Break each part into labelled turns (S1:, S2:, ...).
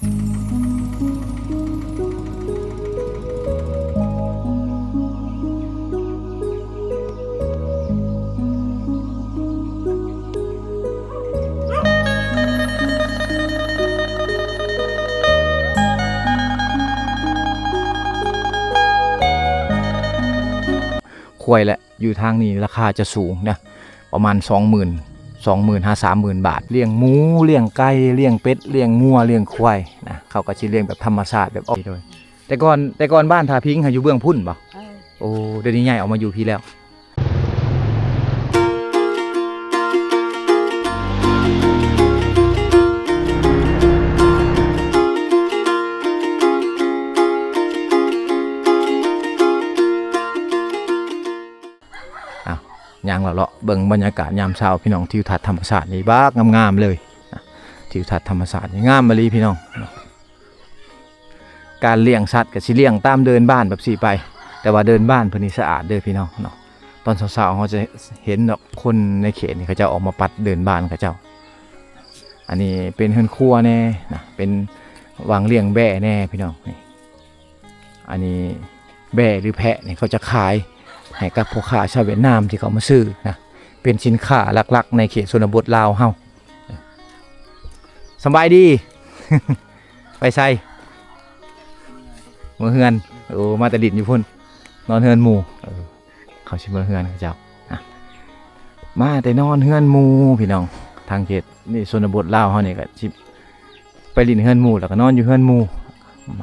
S1: ควายแหละอยู่ทางนี้ราคาจะสูงนะประมาณ 20,000 30,000 บาทเลี้ยงหมูเลี้ยงไก่เลี้ยงเป็ดเลี้ยงงัวเลี้ยงควายนะเขาก็สิเลี้ยงแบบธรรมชาติแบบออกโดยแต่ก่อนบ้านทาพิงอยู่เบื้องพุ่นบ่โอ้เดี๋ยวนี้ใหญ่ออกมาอยู่พี่แล้วย่างเลาะเบิ่งบรรยากาศยามเช้าพี่น้องทิวทัศน์ธรรมชาตินี่บ้างามๆเลยทิวทัศน์ธรรมชาตินี่งามมาลีพี่น้องการเลี้ยงสัตว์กับสิเลี้ยงตามเดินบ้านแบบสี่ไปแต่ว่าเดินบ้านเพิ่นนี่สะอาดเด้อพี่น้องเนาะตอนเช้าๆเขาจะเห็นคนในเขตนี่เขาจะออกมาปัดเดินบ้านเขาเจ้าอันนี้เป็นเฮือนครัวแน่นะเป็นวางเลี้ยงแบะแน่พี่น้องนี่อันนี้แบะหรือแพะนี่เขาจะขายให้กับพ่อค้าชาวเวียดนามที่เขามาซื้อนะเป็นสินค้าหลักๆในเขตชนบทลาวเฮาสบายดี ไปใส่มือเฮือนโอ้มาแต่ดินอยู่พุ่นนอนเฮือนหมู่เขาชิมือเฮือนเขาเจ้ามาแต่นอนเฮือนหมู่พี่น้องทางเขตนี่ชนบทลาวเฮานี่ก็ชิไปดินเฮือนหมู่แล้วก็นอนอยู่เฮือนหมู่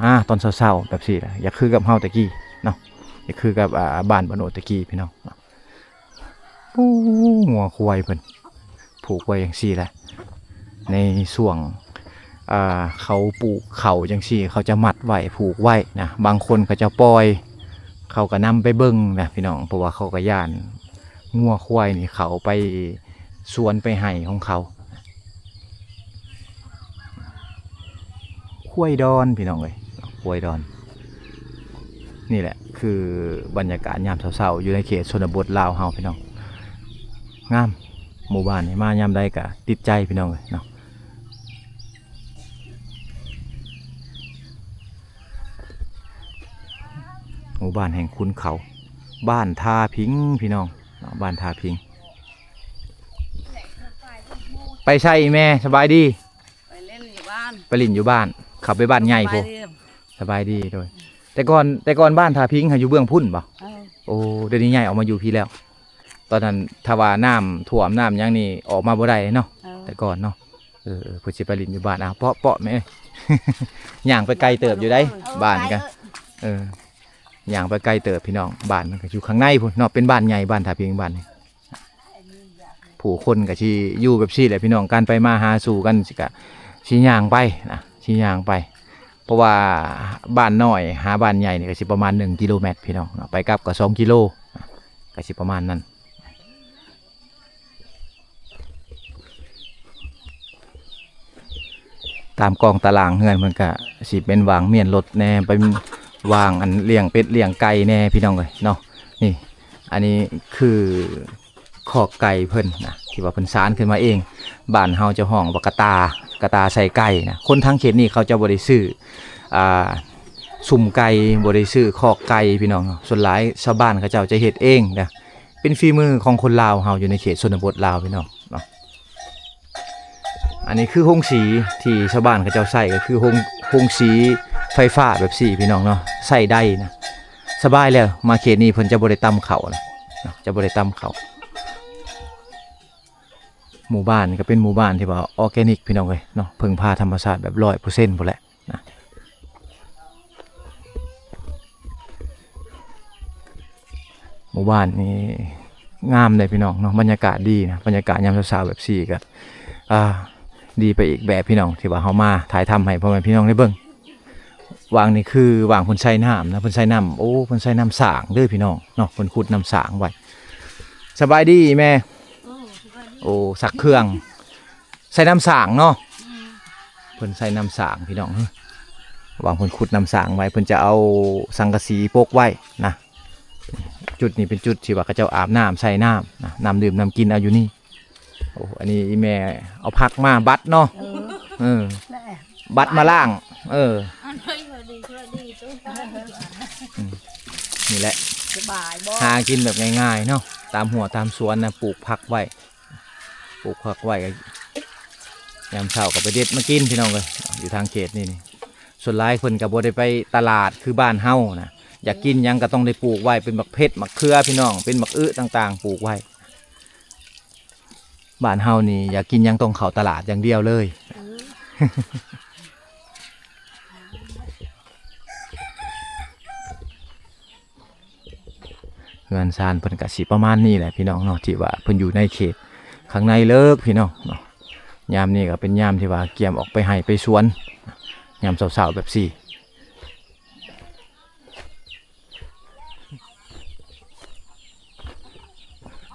S1: มาตอนเช้าๆแบบสี่แหละอยากคือกับเฮาตะกี้เนาะนี่คือกับบ้านบานโอตะกี้พี่น้องงัวควายเพิ่นผูกไว้อย่างซี่แหละในช่วงเขาปลูกเขาจังซี่เขาจะมัดไว้ผูกไว้นะบางคนเขาจะปล่อยเขาก็นำไปเบิ่งนะพี่น้องเพราะว่าเขาก็ย่านงัวควายนี่เขาไปสวนไปไห่ของเขาควายดอนพี่น้องเลยควายดอนนี่แหละคือบรรยากาศยามเช้าๆอยู่ในเขตชนบทลาวเฮาพี่น้องงามหมู่บ้านนี่มายามใดก็ติดใจพี่น้องเลยเนาะหมู่บ้านแห่งคุณเขาบ้านทาพิงพี่น้องบ้านทาพิงไปใช่แม่สบายดี
S2: ไปเล่นอยู่บ้าน
S1: ไปลินอยู่บ้านขับไปบ้านใหญ่พอสบายดีโดยแต่ก่อนบ้านทาพิงอยู่เบื้องพุ่นบ่โอ้เดี๋ยวนี้ใหญ่ออกมาอยู่พี่แล้วตอนนั้นทว่าน้ำท่วมน้ำยังนี่ออกมาบ่ได้เนาะแต่ก่อนเนาะเพื่อสิไปลินอยู่บ้านเปาะแม่ย่างไปไกลเติบอยู่ได้บ้านกันย่างไปไกลเติบพี่น้องบ้านมันก็อยู่ข้างในพุ่นเนาะเป็นบ้านใหญ่บ้านทาพิงบ้านนี่ผู้คนก็สิอยู่แบบซี่แหละพี่น้องการไปมาหาสู่กันสิกะสิย่างไปนะสิย่างไปเพราะว่าบ้านน้อยหาบ้านใหญ่นี่ก็สิประมาณ1 กิโลเมตรพี่น้องไปกลับก็2 กิโลก็สิประมาณนั้นตามกองตารางเฮือนมันก็สิเป็นวางเมียนรถแน่ไปวางอันเลี้ยงเป็ดเลี้ยงไก่แน่พี่น้องเลยเนาะนี่อันนี้คือคอกไก่เพิ่นนะที่ว่าเพิ่นสานขึ้นมาเองบ้านเฮาจะห้องว่ากระตาใส่ไก่นะคนทั้งเขตนี้เขาจะบ่ได้ซื้อสุ่มไก่บ่ได้ซื้อคอกไก่พี่น้องส่วนหลายชาวบ้านเขาเจ้าจะเฮ็ดเองนะเป็นฝีมือของคนลาวเฮาอยู่ในเขตชนบทลาวพี่น้องเนาะอันนี้คือโฮงสีที่ชาวบ้านเขาเจ้าใส่ก็คือโฮงสีไฟฟ้าแบบสี่พี่น้องเนาะใส่ได้นะสบายแล้วมาเขตนี้เพิ่นจะบ่ได้ตำเขานะจะบ่ได้ตำเขาหมู่บ้านก็เป็นหมู่บ้านที่ว่าออร์แกนิกพี่น้องเลยเนาะพึ่งพาธรรมชาติแบบ100%หมดแหละนะหมู่บ้านนี้งามเลยพี่น้องเนาะบรรยากาศดีนะบรรยากาศยามเช้าๆแบบสี่ก็ดีไปอีกแบบพี่น้องที่ว่าเฮามาถ่ายทำให้พ่อแม่พี่น้องได้เบิ่งวางนี่คือวางเพิ่นใช้น้ำนะเพิ่นใช้น้ำโอ้เพิ่นใช้น้ำสางเด้อพี่น้องเนาะเพิ่นขุดน้ำสางไว้สบายดีแม่โอ้สักเครื่องใส่น้ำสางเนาะเพิ่นใส่น้ำสางพี่น้องวางเพิ่นขุดน้ำสางไว้เพิ่นจะเอาสังกะสีโปกไว้นะจุดนี้เป็นจุดที่ว่าเขาเจ้าอาบน้ำใส่น้ำนะน้ำดื่มน้ำกินเอาอยู่นี่โอ้อันนี้แม่เอาผักมาบัดเนาะบัดมาล่าง
S2: อันนี้พอดีตู้
S1: นี่แหละ
S2: สบายบ่
S1: หากินแบบง่ายๆเนาะตามหัวตามสวนนะปลูกผักไว้ก็ยามเช้าก็ไปเด็ดมากินพี่น้องเลยอยู่ทางเขตนี่ส่วนหลายคนก็บ่ได้ไปตลาดคือบ้านเฮานะอยากกินยังก็ต้องได้ปลูกไว้เป็นบักเพชรบักเขือพี่น้องเป็นบักต่างๆปลูกไว้บ้านเฮานี่อยากกินยังต้องเข้าตลาดอย่างเดียวเลยเฮือนซานเพิ่นก็สิประมาณนี้แหละพี่น้องเนาะที่ว่าเพิ่นอยู่ในเขตข้างในเลิกพี่น้องเนาะยามนี้ก็เป็นยามที่ว่าเกี่ยมออกไปให้ไปสวนยามสาวๆแบบสี่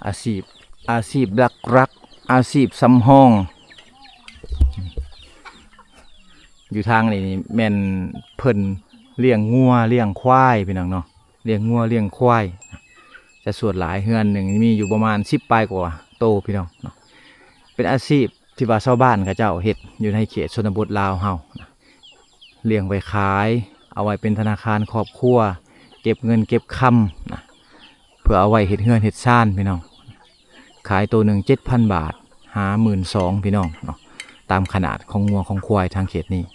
S1: อาชีพรักอาชีพสำห้องอยู่ทางนี้แม่นเพิ่นเลี้ยงงัวเลี้ยงควายพี่น้องเนาะเลี้ยงงัวเลี้ยงควายจะส่วนหลายเฮือนหนึ่งมีอยู่ประมาณ10 ปลายกว่าโตพี่น้องเนาะเป็นอาชีพที่ว่าชาวบ้านเขาเจ้าเฮ็ดอยู่ในเขตชนบทลาวเฮาเลี้ยงไว้ขายเอาไว้เป็นธนาคารครอบครัวเก็บเงินเก็บคำนะเพื่อเอาไว้เฮ็ดเฮือนเฮ็ดซ่านพี่น้องขายตัวหนึ่ง7,000 บาท52,000พี่น้องเนาะตามขนาดของงัวของควายทางเขตนี้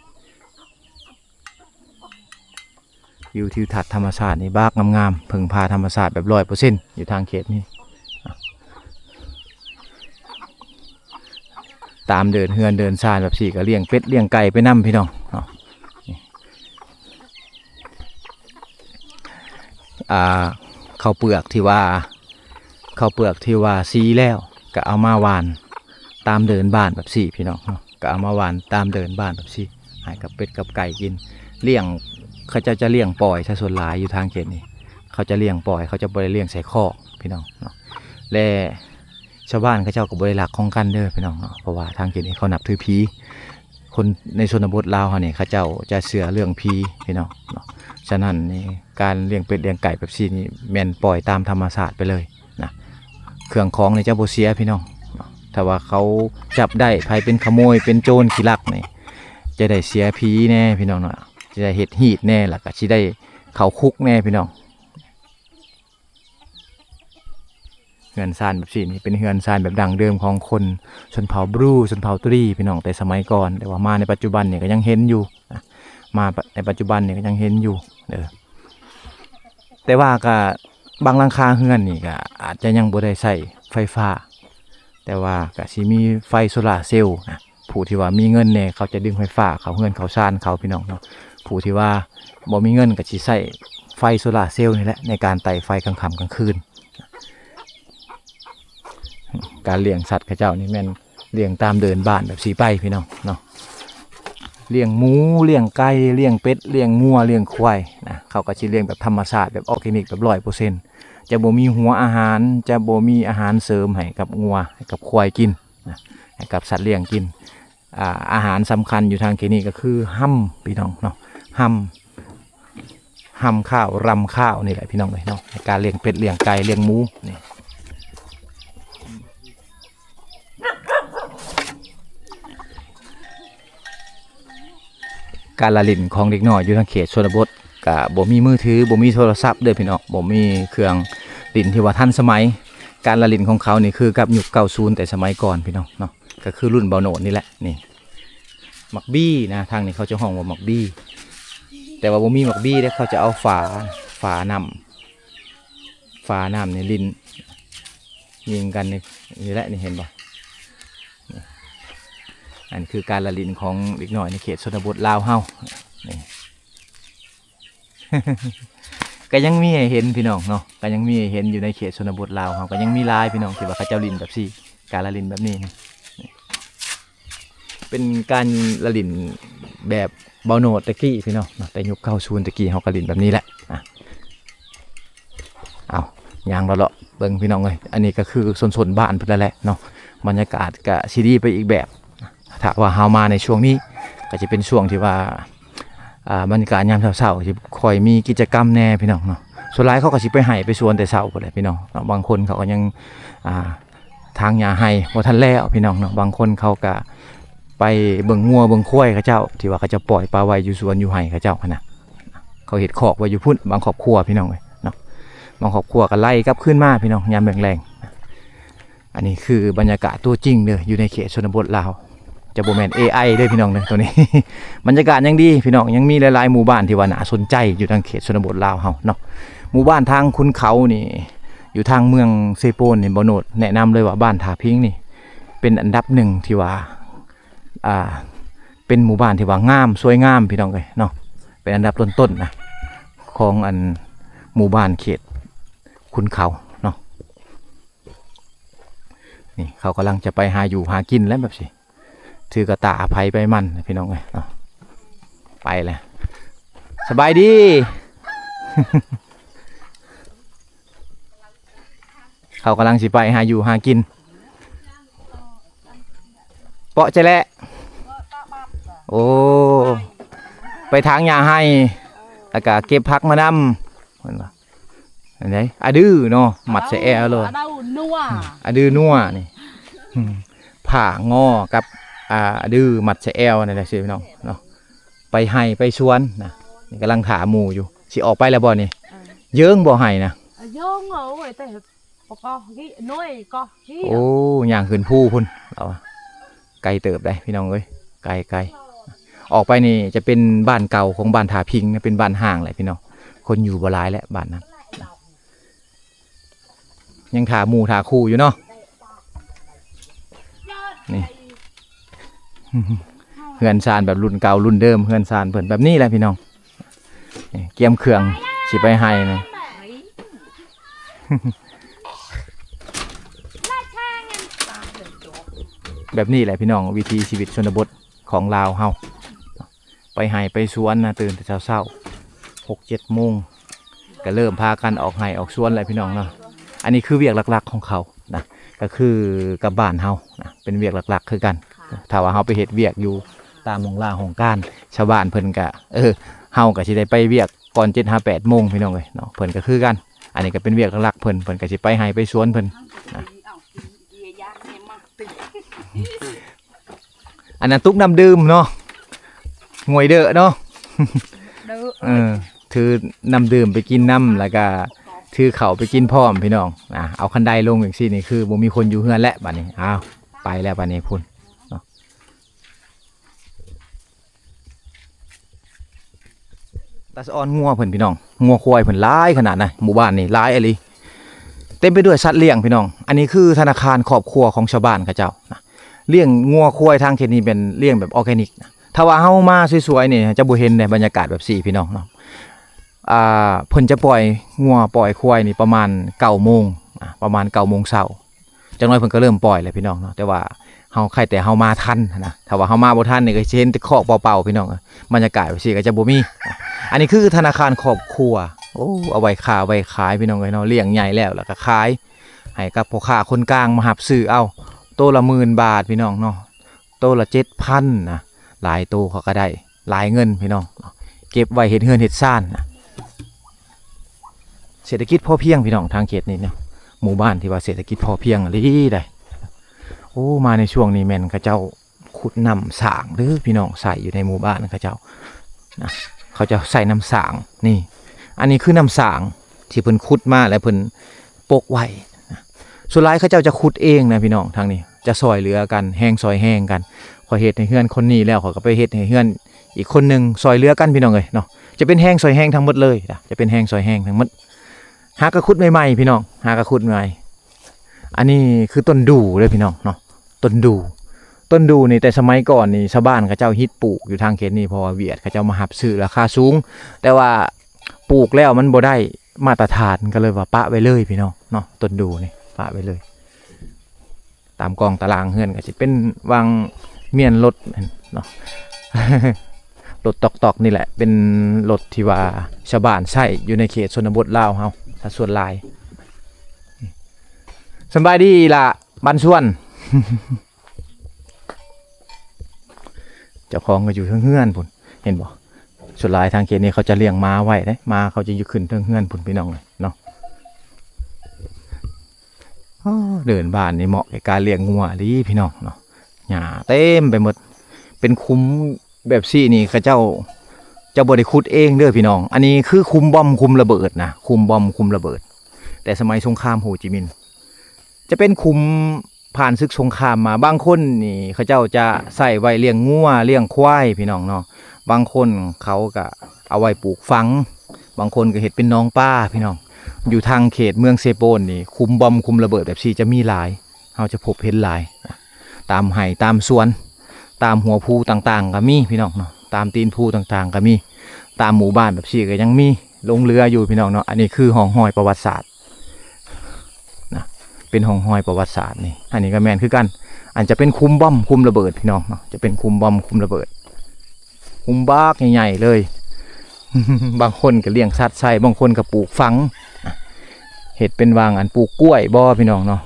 S1: วิวทิวทัศน์ธรรมชาตินี่บากงามๆพึ่งพาธรรมชาติแบบ100%อยู่ทางเขตนี้ตามเดินเฮือนเดินซ่านแบบสี่ก็เลี้ยงเป็ดเลี้ยงไก่ไปนั่มพี่น้องข้าวเปลือกที่ว่าซีแล้วก็เอามาหวานตามเดินบ้านแบบสี่พี่น้องก็เอามาหวานตามเดินบ้านแบบสี่ให้กับเป็ดกับไก่กินเลี้ยงเขาจะเลี้ยงปล่อยถ้าส่วนหลายอยู่ทางเขตนี้เขาจะเลี้ยงปล่อยเขาจะบริเลี้ยงใส่คอกพี่น้องและชาวบ้านเขาเจ้ากับบริลักของกันเด้อพี่น้องเพราะว่าทางเขตนี้เขานับถือผีคนในชนบทลาวเขาเนี่ยเขาเจ้าจะเชื่อเรื่องผีพี่น้องฉะนั้นนี่การเลี้ยงเป็ดเลี้ยงไก่แบบซี่นี่แม่นปล่อยตามธรรมชาติไปเลยนะเครื่องของในเจ้าโบเสียพี่น้องถ้าว่าเขาจับได้ใครเป็นขโมยเป็นโจรขี้ลักนี่จะได้เสียผีแน่พี่น้องเนาะจะได้เฮ็ดหีดแน่ล่ะก็สิได้เข้าคุกแน่พี่น้องเฮือนซานแบบนี้เป็นเฮือนซานแบบดั้งเดิมของคนชนเผ่าบรูชนเผ่าตุรีพี่น้องแต่สมัยก่อนแต่ว่ามาในปัจจุบันเนี่ยก็ยังเห็นอยู่มาในปัจจุบันเนี่ยก็ยังเห็นอยู่แต่ว่าก็บางหลังคาเฮือนนี่ก็อาจจะยังบ่ได้ใช้ไฟฟ้าแต่ว่าก็สิมีไฟโซลาร์เซลล์นะผู้ที่ว่ามีเงินเนี่ยเขาจะดึงไฟฟ้าเขาเฮือนเขาซ่านเขาพี่น้องเนาะผู้ที่ว่าบ่มีเงินก็สิใช้ไฟโซลาร์เซลล์นี่แหละในการไต่ไฟกลางค่ำกลางคืนการเลี้ยงสัตว์ข้าเจ้านี่แม่นเลี้ยงตามเดินบ้านแบบสีไปพี่น้องเนาะเลี้ยงหมูเลี้ยงไก่เลี้ยงเป็ดเลี้ยงงัวเลี้ยงควายนะเขาก็สิเลี้ยงแบบธรรมชาติแบบออร์แกนิกแบบ100%จะบ่มีหัวอาหารจะบ่มีอาหารเสริมให้กับงัวให้กับควายกินนะให้กับสัตว์เลี้ยงกินอาหารสำคัญอยู่ทางเขตนี้ก็คือห้ำพี่น้องเนาะห้ำข้าวรำข้าวนี่แหละพี่น้องเลยเนาะในการเลี้ยงเป็ดเลี้ยงไก่เลี้ยงหมูนี่การละลิ่นของเด็กน้อยอยู่ทางเขตชนบทกับบ่มีมือถือบ่มีโทรศัพท์เด้อพี่น้องบ่มีเครื่องลิ่นที่ว่าทันสมัยการละลิ่นของเขานี่คือกับยุค90แต่สมัยก่อนพี่น้องเนาะก็คือรุ่นเบาโหนดนี่แหละนี่มักบี้นะทางนี้เขาจะห้องว่ามักบี้แต่ว่าบ่มีมักบี้เด้เขาจะเอาฝาน้ำในลิ้นยิงกันนี่แหละนี่เห็นป่ะอันคือการละลินของเด็กน้อยในเขตชนบทลาวเฮานี่ ก็ยังมีให้เห็นพี่น้องเนาะก็ยังมีให้เห็นอยู่ในเขตชนบทลาวเฮาก็ยังมีลายพี่น้องที่ว่าเขาเจ้าลินแบบซี่การละลินแบบนี้เป็นการละลินแบบเบาโหนดตะกี้พี่น้องแต่ยุค90ตะกี้เฮาก็ลินแบบนี้แหละเอายางเราเลาะเบิ่งพี่น้องเลยอันนี้ก็คือโซนบ้านเพิ่นแหละเนาะบรรยากาศก็สิดีไปอีกแบบถ้าว่าเฮามาในช่วงนี้ก็จะเป็นช่วงที่ว่าบรรยากาศยามเช้าๆที่ค่อยมีกิจกรรมแน่พี่น้องเนาะส่วนหลายเขาก็สิไปไห้ไปสวนแต่เช้าพุ่นแหละพี่น้องบางคนเขาก็ยังทางหญ้าไห้บ่ทันแล้วพี่น้องเนาะบางคนเขาก็ ไปเบิ่งงัวเบิ่งควายเขาเจ้าที่ว่าเขาจะปล่อยปลาไว้อยู่สวนอยู่ไห่เขาเจ้าหั่นน่ะเขาเฮ็ดคอกไว้อยู่พุ่นบางครอบครัวพี่น้องเอ้ยเนาะบางครอบครัวก็ไล่กลับขึ้นมาพี่น้องยามแรงๆอันนี้คือบรรยากาศตัวจริงเด้ออยู่ในเขตชนบทลาวจะบ่แม่น AI เด้อพี่น้องเด้อตัวนี้ บรรยากาศยังดีพี่น้องยังมีหลายๆหมู่บ้านที่ว่าน่าสนใจอยู่ทางเขตชนบทลาวเฮาเนาะหมู่บ้านทางคุณเขานี่อยู่ทางเมืองเซโปนนี่บ่โนดแนะนำเลยว่าบ้านท่าพิงนี่เป็นอันดับหนึ่งที่ว่าเป็นหมู่บ้านที่ว่างามสวยงามพี่น้องเอ้ยเนาะเป็นอันดับต้นๆนะของอันหมู่บ้านเขตคุณเขาเนาะนี่เขากำลังจะไปหาอยู่หากินแล้วแบบสิถือกระตาอภัยไปมันพี่น้องเอ้ยเนาะไปแล้วสบายดี เขากำลังสิไปหาอยู่หากินเปาะใจแหละโอ้ไปทางยาให้แล้วก็เก็บผักมานำเห็นปะอันไหนอะดื้อเนาะหมัดใส่แอลเลยอะดื้อนัวนี่ผ่างอกับอะดื้อหมัดใส่แอลนี่แหละสิพี่น้องเนาะไปให้ไปสวนนะนี่กำลังถามหมู่อยู่สิออกไปแล้วบ่นี่เยิ้งบ่ให้นะ
S2: Vô ngủ rồi tại con cái nuôi con cái
S1: โอ้ย่างขึ้นผู้พุ่นเราไกลเติบได้พี่น้องเอ้ยไกลออกไปนี่จะเป็นบ้านเก่าของบ้านถาพิงนะเป็นบ้านห่างแหละพี่น้องคนอยู่บ่หลายแล้วบ้านนั้นยังถาหมู่ถาคู่อยู่เนาะนี่ เฮือนซานแบบรุ่นเก่ารุ่นเดิมเฮือนซานเพิ่นแบบนี้แหละพี่น้องเกียมเครื่องสิไปให้นะ แบบนี้แหละพี่น้องวิถีชีวิตชนบทของลาวเฮาไปให้ไปสวนนะตื่นแต่เช้า6-7 โมงก็เริ่มพากันออกให้ออกสวนแล้วพี่น้องเนาะอันนี้คือเวียกหลักๆของเขานะก็คือกับบ้านเฮานะเป็นเวียกหลักๆคือกันถ้าว่าเฮาไปเฮ็ดเวียกอยู่ตามหม้องลาของการชาวบ้านเพิ่นก็เฮาก็สิได้ไปเวียกก่อน7-8 โมงพี่น้องเอ้ยเนาะเพิ่นก็คือกันอันนี้ก็เป็นเวียกหลักๆเพิ่นก็สิไปให้ไปสวนเพิ่นนะอันนั้นตุกน้ำดื่มเนาะงวยเด้อเนาะ ถือน้ำดื่มไปกินน้ำแล้วก็ถือเข่าไปกินพร้อมพี่น้องเอาคันไดลงอย่างซี่นี่คือบ่มีคนอยู่เฮือนแล้วบัดนี้อ้าวไปแล้วบัดนี้พุ่นเนาะตาสะออนงัวเพิ่นพี่น้องงัวควายเพิ่นหลายขนาดนะหมู่บ้านนี่หลายอีหลีเต็มไปด้วยสัตว์เลี้ยงพี่น้องอันนี้คือธนาคารครอบครัวของชาวบ้านเขาเจ้านะเลี้ยงงัวควายทางเขตนี้เป็นเลี้ยงแบบออร์แกนิกนะถ้าว่าเฮามาสวยๆนี่จะบ่เห็นในบรรยากาศแบบ4พี่น้องเนาะเพิ่นจะปล่อยงัวปล่อยควายนี่ประมาณ 9 โมงประมาณ 9 โมงเช้าจังน้อยเพิ่นก็เริ่มปล่อยแล้วพี่น้องเนาะแต่ว่าเฮาใครแต่เฮามาทันนะถ้าว่าเฮามาบ่ทันนี่ก็สิเห็นแต่คอกเปล่าๆพี่น้องบรรยากาศแบบ4ก็จะบ่มีอันนี้คือธนาคารครอบครัวโอ้เอาไว้ค้าไว้ขายพี่น้องเอ้ยเนาะเลี้ยงใหญ่แล้วก็ขายให้กับพ่อค้าคนกลางมาหับซื้อเอาโตละ10,000 บาทพี่น้องเนาะโตละ 7,000 นะหลายโตเขาก็ได้หลายเงินพี่น้องเก็บไว้เฮ็ดเฮือนเฮ็ดซ่านนะเศรษฐกิจพอเพียงพี่น้องทางเขตนี้เนาะหมู่บ้านที่ว่าเศรษฐกิจพอเพียงดีได้โอ้มาในช่วงนี้แม่นเขาเจ้าขุดน้ำสางหรือพี่น้องใส่อยู่ในหมู่บ้านเขาเจ้านะเขาจะใส่น้ำสางนี่อันนี้คือน้ำสางที่เพิ่นขุดมาแล้วเพิ่นปกไว้ส่วนหลายเขาเจ้าจะขุดเองนะพี่น้องทางนี้จะซอยเหลือกันแห้งซอยแห้งกันขอเฮ็ดให้เฮือนคนนี้แล้วขอก็ไปเฮ็ดให้เฮือนอีกคนนึงซอยเหลือกันพี่น้องเอ้ยเนาะจะเป็นแห้งซอยแห้งทั้งหมดเลยนะจะเป็นแห้งซอยแห้งทั้งหมดหากระขุดใหม่ๆพี่น้องหากระขุดใหม่อันนี้คือต้นดูเลยพี่น้องเนาะต้นดูนี่แต่สมัยก่อนนี่ชาวบ้านเขาเจ้าฮิตปลูกอยู่ทางเขตนี้เพราะว่าเวียดเขาเจ้ามาหับซื้อราคาสูงแต่ว่าปลูกแล้วมันบ่ได้มาตรฐานก็เลยว่าปะไว้เลยพี่น้องเนาะต้นดูนี่ปะไว้เลยตามกองตารางเฮือนก็สิเป็นวางเมียนรถเนาะ รถตอกๆนี่แหละเป็นรถที่ว่าชาวบ้านใช้อยู่ในเขตชนบทลาวเฮาถ้าส่วนหลายสบายดีล่ะบ้านส่วน เจ้าของก็อยู่เทิงเฮือนพุ่นเห็นบ่ส่วนหลายทางเขตนี้เขาจะเลี้ยงม้าไว้เด้ม้าเขาจะอยู่ขึ้นเทิงเฮือนพุ่นพี่น้องเลยเนาะเดินบ้านนี่เหมาะกับการเลี้ยงงัวดีพี่น้องเนาะหญ้าเต็มไปหมด เป็นคุ้มแบบซี่นี่เขาเจ้าบ่ได้ขุดเองเด้อพี่น้องอันนี้คือคุ้มบอมคุ้มระเบิดนะคุ้มบอมคุ้มระเบิดแต่สมัยสงครามโฮจิมินห์จะเป็นคุ้มผ่านศึกสงครามมาบางคนนี่เขาเจ้าจะใส่ไว้เลี้ยงงัวเลี้ยงควายพี่น้องเนาะบางคนเขาก็เอาไว้ปลูกฝังบางคนก็เฮ็ดเป็นน้องป้าพี่น้องอยู่ทางเขตเมืองเซโปนนี่คุ้มบอมคุ้มระเบิดแบบซี่จะมีหลายเราจะพบเห็นหลายตามไห่ตามสวนตามหัวภูต่างๆก็มีพี่น้องเนาะตามตีนภูต่างๆก็มีตามหมู่บ้านแบบซี่ก็ยังมีลงเรืออยู่พี่น้องเนาะอันนี้คือห้องห้อยประวัติศาสตร์นะเป็นห้องห้อยประวัติศาสตร์นี่อันนี้ก็แม่นคือกันอันจะเป็นคุ้มบอมคุ้มระเบิดพี่น้องเนาะจะเป็นคุ้มบอมคุ้มระเบิดคุ้มบากใหญ่ๆเลย บางคนก็เลี้ยงสัตว์ใส่บางคนก็ปลูกฝังเห็ดเป็นวางอันปลูกกล้วยบ่พี่น้องเนาะ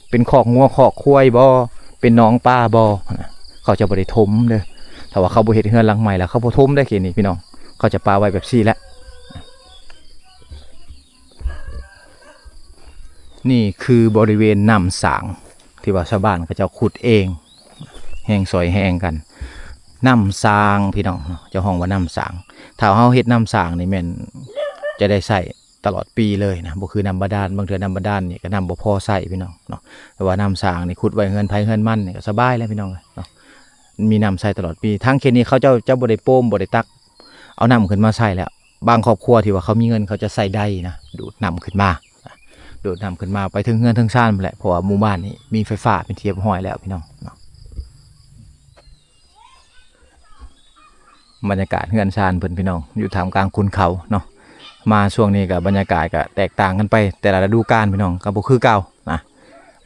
S1: เป็นคอกงัวคอกควายบ่เป็นน้องป้าบ่เขาจะบ่ได้ถมเด้อถ้าว่าเขาบ่เฮ็ดเฮือนหลังใหม่แล้วเขาบ่ถมได้เขตนี้พี่น้องเขาจะปาไว้แบบซี่แหละนี่คือบริเวณน้ำสางที่ว่าชาวบ้านเขาจะขุดเองแห้งซอยแห้งกันน้ำสางพี่น้องเจ้าห้องว่าน้ำสางถ้าเฮาเฮ็ดน้ำสางนี่แม่นจะได้ใส่ตลอดปีเลยนะบ่คือน้ำบาดาลบางเทื่อน้ำบาดาลนี่ก็น้ำบ่พอใส่พี่น้องเนาะแต่ว่าน้ำสางนี่ขุดไว้เฮือนไผเฮือนมันนี่ก็สบายแล้วพี่น้องเนาะมีน้ำใส่ตลอดปีทั้งเขตนี้เขาเจ้าบ่ได้โป้มบ่ได้ตักเอาน้ำขึ้นมาใส่แล้วบางครอบครัวที่ว่าเขามีเงินเขาจะใส่ได้นะดูดน้ำขึ้นมาดูดน้ำขึ้นมาไปถึงเฮือนถึงซ่านแหละเพราะว่าหมู่บ้านนี้มีไฟฟ้าเป็นที่เรียบร้อยแล้วพี่น้องเนาะบรรยากาศเฮือนซ่านเพิ่นพี่น้องอยู่ท่ามกลางคุณเขาเนาะมาช่วงนี้กับบรรยากาศก็แตกต่างกันไปแต่ละฤดูกาลพี่น้องก็บ่คือเก่านะ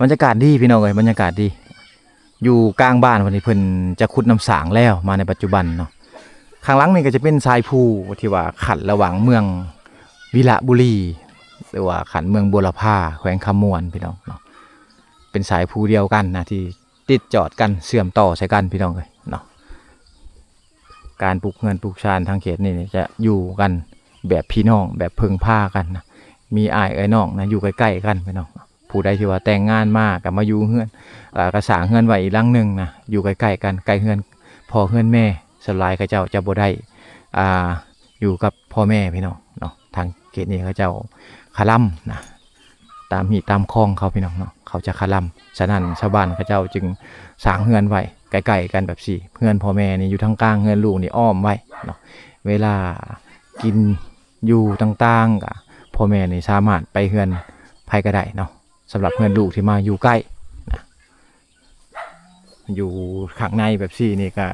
S1: บรรยากาศดีพี่น้องเอ้ยบรรยากาศดีอยู่กลางบ้านวันนี้เพิ่นจะขุดน้ำสางแล้วมาในปัจจุบันเนาะข้างหลังนี่ก็จะเป็นทรายภูที่ว่าขันระหว่างเมืองวิระบุรีหรือว่าขันเมืองบัวลพาแขวงคำมวนพี่น้องเนาะเป็นสายภูเดียวกันนะที่ติดจอดกันเชื่อมต่อใส่กันพี่น้องเอ้ยเนาะการปลูกเงินปลูกชานทางเขตนี่จะอยู่กันแบบพี่น้องแบบพึ่งพากันนะมีอ้ายเอ้ยน้องนะอยู่ใกล้ๆกันพี่น้องผู้ใดที่ว่าแต่งงานมากับมาอยู่เฮือนกระสางเฮือนไว้อีกหลังนึงนะอยู่ใกล้ๆกันใกล้เฮือนพ่อเฮือนแม่สลายเขาเจ้าจะบ่ได้อยู่กับพ่อแม่พี่น้องเนาะทางเขตนี้เขาเจ้าคาล่ำนะตามหีตามคลองเขาพี่น้องเนาะเขาจะคาล่ำฉะนั้นชาวบ้านเขาเจ้าจึงสร้างเฮือนไว้ใกล้ๆกันแบบสี่เฮือนพ่อแม่นี่อยู่ทางกลางเฮือนลูกนี่อ้อมไว้เนาะเวลากินอยู่ต่างๆกับพ่อแม่นี่สามารถไปเฮือนไผก็ได้เนาะสำหรับเฮือนลูกที่มาอยู่ใกล้นะอยู่ข้างในแบบสี่นี่ก็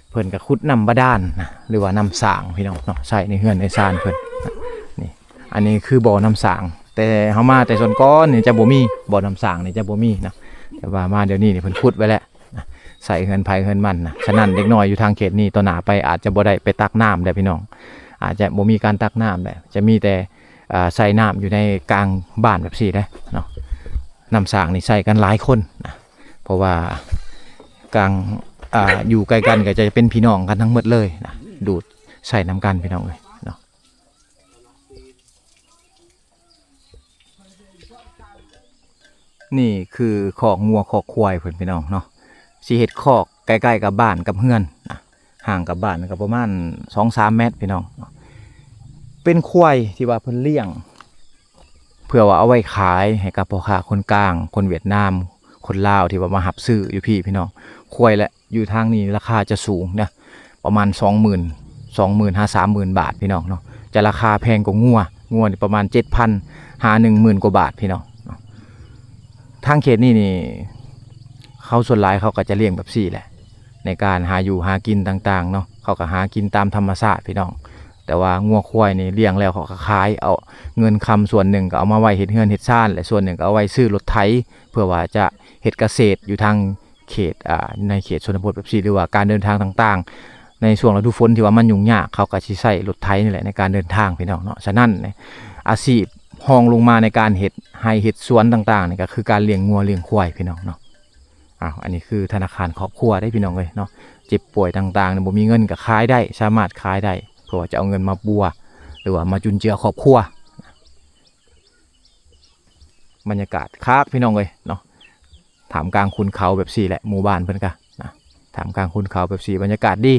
S1: เพิ่นก็ขุดน้ำบาดาลนะหรือว่าน้ำสางพี่น้องเนาะใส่ในเฮือนในซานเพิ่นนะนี่อันนี้คือบ่อน้ำสางแต่เฮามาแต่ส่วนก้อนนี่จะบ่มีบ่อน้ำสางนี่จะบ่มีนะแต่ว่ามาเดี๋ยวนี้นี่เพิ่นขุดไว้แล้วนะใส่เฮือนไผเฮือนมันนะฉะนั้นเด็กน้อยอยู่ทางเขตนี้ต่อหน้าไปอาจจะบ่ได้ไปตักน้ำได้พี่น้องอาจจะบ่มีการตักน้ำได้จะมีแต่ใส่น้ำอยู่ในกลางบ้านแบบสี่ได้เนาะน้ำสางนี่ใส่กันหลายคนนะเพราะว่ากลางอยู่ใกล้กันก็จะเป็นพี่น้องกันทั้งหมดเลยนะดูดใส่น้ำกันพี่น้องเลยเนาะนี่คือคอกงัวคอกควายเพื่อนพี่น้องเนาะสีเห็ดคอกใกล้ๆกับบ้านกับเฮือนนะห่างกับบ้านก็ประมาณ 2-3 เมตรพี่น้องเป็นควายที่ว่าเพิ่นเลี้ยงเพื่อว่าเอาไว้ขายให้กับพ่อค้าคนกลางคนเวียดนามคนลาวที่ว่ามาหับซื้ออยู่พี่น้องควายแหละอยู่ทางนี้ราคาจะสูงนะประมาณ 20,000 30,000 บาทพี่น้องเนาะจะราคาแพงกว่างัวนี่ประมาณ 7,000 หา 10,000 กว่าบาทพี่น้องทางเขตนี่เขาส่วนหลายเขาก็จะเลี้ยงแบบสี่แหละในการหาอยู่หากินต่างๆเนาะเขาก็หากินตามธรรมชาติพี่น้องแต่ว่างัวควายนี่เลี้ยงแล้วเขาก็ขายเอาเงินคำส่วนหนึ่งก็เอามาไว้เฮ็ดเฮือนเฮ็ดซ่านและส่วนหนึ่งก็เอาไว้ซื้อรถไถเพื่อว่าจะเฮ็ดเกษตรอยู่ทางเขตในเขตชนบทแบบสี่หรือว่าการเดินทางต่างๆในช่วงฤดูฝนที่ว่ามันยุ่งยากเขาก็สิใช้รถไถนี่แหละในการเดินทางพี่น้องเนาะฉะนั้นอาชีพห้องลงมาในการเฮ็ดให้เฮ็ดสวนต่างๆนี่ก็คือการเลี้ยงงัวเลี้ยงควายพี่น้องเนาะอันนี้คือธนาคารครอบครัวได้พี่น้องเลยเนาะเจ็บป่วยต่างๆเนี่ยบ่มีเงินก็ขายได้สามารถขายได้เพื่อจะเอาเงินมาบัวหรือว่ามาจุนเจือครอบครัวบรรยากาศคักพี่น้องเลยเนาะถามกลางคุณเขาแบบสี่แหละหมู่บ้านเพิ่นกะนะท ถามกลางคุณเขาแบบสีบรรยากาศดี